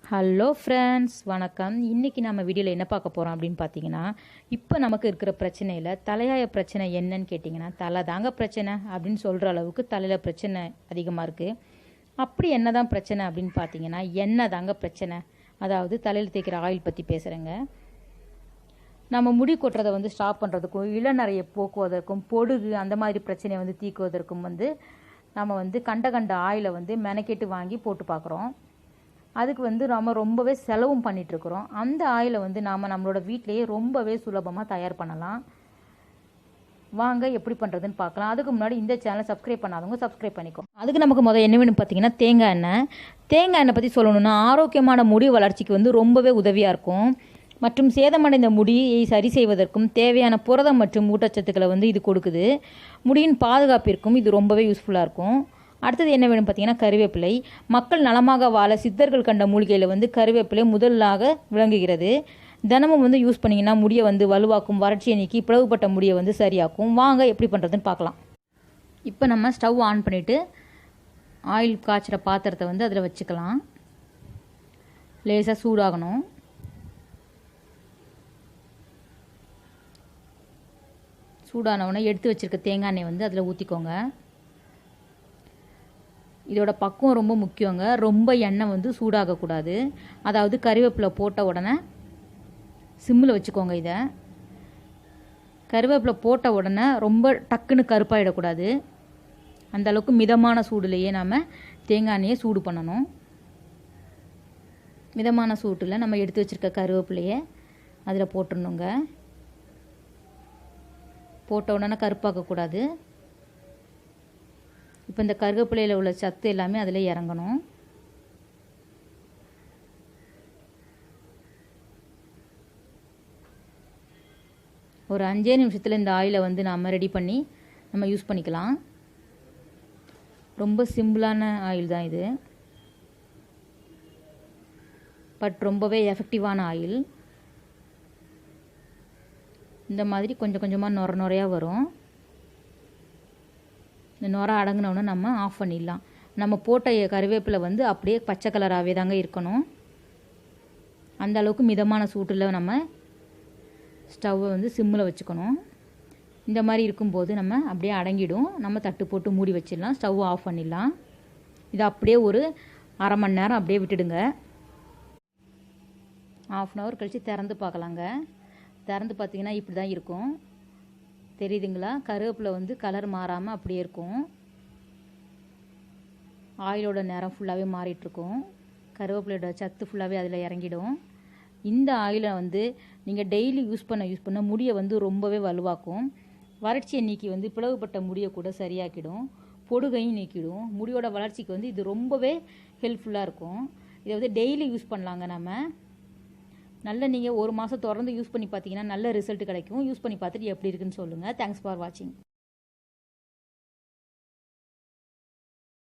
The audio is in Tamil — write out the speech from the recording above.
ஹலோ ஃப்ரெண்ட்ஸ், வணக்கம். இன்றைக்கி நம்ம வீடியோவில் என்ன பார்க்க போகிறோம் அப்படின்னு பார்த்தீங்கன்னா, இப்போ நமக்கு இருக்கிற பிரச்சனையில் தலையாய பிரச்சனை என்னன்னு கேட்டிங்கன்னா, தலை தாங்க பிரச்சனை அப்படின்னு சொல்கிற அளவுக்கு தலையில் பிரச்சனை அதிகமாக இருக்குது. அப்படி என்ன தான் பிரச்சனை அப்படின்னு பார்த்தீங்கன்னா, எண்ணெய் தாங்க பிரச்சனை. அதாவது தலையில் தேய்க்கிற ஆயில் பற்றி பேசுகிறேங்க. நம்ம முடி கொட்டுறதை ஸ்டாப் பண்ணுறதுக்கும், இளநரையை போக்குவதற்கும், பொடுகு அந்த மாதிரி பிரச்சனையை தீக்குவதற்கும் நம்ம கண்ட ஆயிலை மெனக்கெட்டு வாங்கி போட்டு பார்க்குறோம். அதுக்கு நம்ம ரொம்பவே செலவும் பண்ணிகிட்ருக்குறோம். அந்த ஆயிலை நாம் நம்மளோட வீட்டிலையே ரொம்பவே சுலபமாக தயார் பண்ணலாம். வாங்க எப்படி பண்ணுறதுன்னு பார்க்கலாம். அதுக்கு முன்னாடி இந்த சேனலை சப்ஸ்கிரைப் பண்ணாதவங்க சப்ஸ்கிரைப் பண்ணிக்கோ. அதுக்கு நமக்கு என்ன வேணும் பார்த்தீங்கன்னா, தேங்காய் எண்ணெய். தேங்காய் எண்ணெய் பற்றி சொல்லணும்னா, ஆரோக்கியமான முடி வளர்ச்சிக்கு ரொம்பவே உதவியாக இருக்கும். மற்றும் சேதமடைந்த முடியை சரி செய்வதற்கும் தேவையான புரதம் மற்றும் ஊட்டச்சத்துக்களை இது கொடுக்குது. முடியின் பாதுகாப்பிற்கும் இது ரொம்பவே யூஸ்ஃபுல்லாக இருக்கும். அடுத்தது என்ன வேணும் பார்த்தீங்கன்னா, கருவேப்பிலை. மக்கள் நலமாக வாழ சித்தர்கள் கண்ட மூலிகையில் கருவேப்பிலை முதலாக விளங்குகிறது. தினமும் யூஸ் பண்ணிங்கன்னா முடியை வலுவாக்கும், வறட்சியை நீக்கி பிளவுபட்ட முடியை சரியாக்கும். வாங்க எப்படி பண்ணுறதுன்னு பார்க்கலாம். இப்போ நம்ம ஸ்டவ் ஆன் பண்ணிவிட்டு ஆயில் காய்ச்சிற பாத்திரத்தை அதில் வச்சுக்கலாம். லேசாக சூடாகணும். சூடானவுடனே எடுத்து வச்சுருக்க தேங்காய் எண்ணெய் அதில் ஊற்றிக்கோங்க. இதோட பக்குவம் ரொம்ப முக்கியங்க. ரொம்ப எண்ணெய் சூடாகக்கூடாது. அதாவது கருவேப்பிலை போட்ட உடனே சிம்மில் வச்சுக்கோங்க. இதை கருவேப்பிலை போட்ட உடனே ரொம்ப டக்குன்னு கருப்பாயிடக்கூடாது. அந்த அளவுக்கு மிதமான சூடுலேயே நாம் தேங்காய் எண்ணெயை சூடு பண்ணணும். மிதமான சூட்டில் நம்ம எடுத்து வச்சுருக்க கருவேப்பிலையை அதில் போட்டுடணுங்க. போட்ட உடனே கருப்பாக்கக்கூடாது. இப்போ இந்த கருவேப்பிலையில் உள்ள சத்து எல்லாமே அதில் இறங்கணும். ஒரு 5 நிமிஷத்தில் இந்த ஆயிலை நாம் ரெடி பண்ணி நம்ம யூஸ் பண்ணிக்கலாம். ரொம்ப சிம்பிளான ஆயில் தான் இது, பட் ரொம்பவே எஃபெக்டிவான ஆயில். இந்த மாதிரி கொஞ்சம் கொஞ்சமாக நுரையாக வரும். இந்த நுரை அடங்கினோன்னு நம்ம ஆஃப் பண்ணிடலாம். நம்ம போட்ட கருவேப்பிலை அப்படியே பச்சை கலராகவே தாங்க இருக்கணும். அந்த அளவுக்கு மிதமான சூட்டில் நம்ம ஸ்டவ்வை சிம்மில் வச்சுக்கணும். இந்த மாதிரி இருக்கும்போது நம்ம அப்படியே அடங்கிடும். நம்ம தட்டு போட்டு மூடி வச்சிடலாம். ஸ்டவ் ஆஃப் பண்ணிடலாம். இது அப்படியே ஒரு அரை மணி நேரம் அப்படியே விட்டுடுங்க. 1/2 hour கழித்து திறந்து பார்க்கலாங்க. திறந்து பார்த்திங்கன்னா இப்படி தான் இருக்கும். தெரியுதுங்களா? கருவேப்பிலை கலர் மாறாமல் அப்படியே இருக்கும். ஆயிலோட நேரம் ஃபுல்லாகவே மாறிட்டுருக்கும். கருவேப்பிலையோட சத்து ஃபுல்லாகவே அதில் இறங்கிடும். இந்த ஆயிலை நீங்கள் டெய்லி யூஸ் பண்ண முடியை ரொம்பவே வலுவாக்கும். வறட்சியை நீக்கி பிளவுபட்ட முடியை கூட சரியாக்கிடும். பொடுகையும் நீக்கிடும். முடியோட வளர்ச்சிக்கு இது ரொம்பவே ஹெல்ப்ஃபுல்லாக இருக்கும். இதை டெய்லி யூஸ் பண்ணலாங்க. நம்ம நீங்கள் 1 மாதம் தொடர்ந்து யூஸ் பண்ணி பார்த்தீங்கன்னா நல்ல ரிசல்ட் கிடைக்கும். யூஸ் பண்ணி பார்த்துட்டு எப்படி இருக்குன்னு சொல்லுங்கள். தேங்க்ஸ் ஃபார் வாட்சிங்.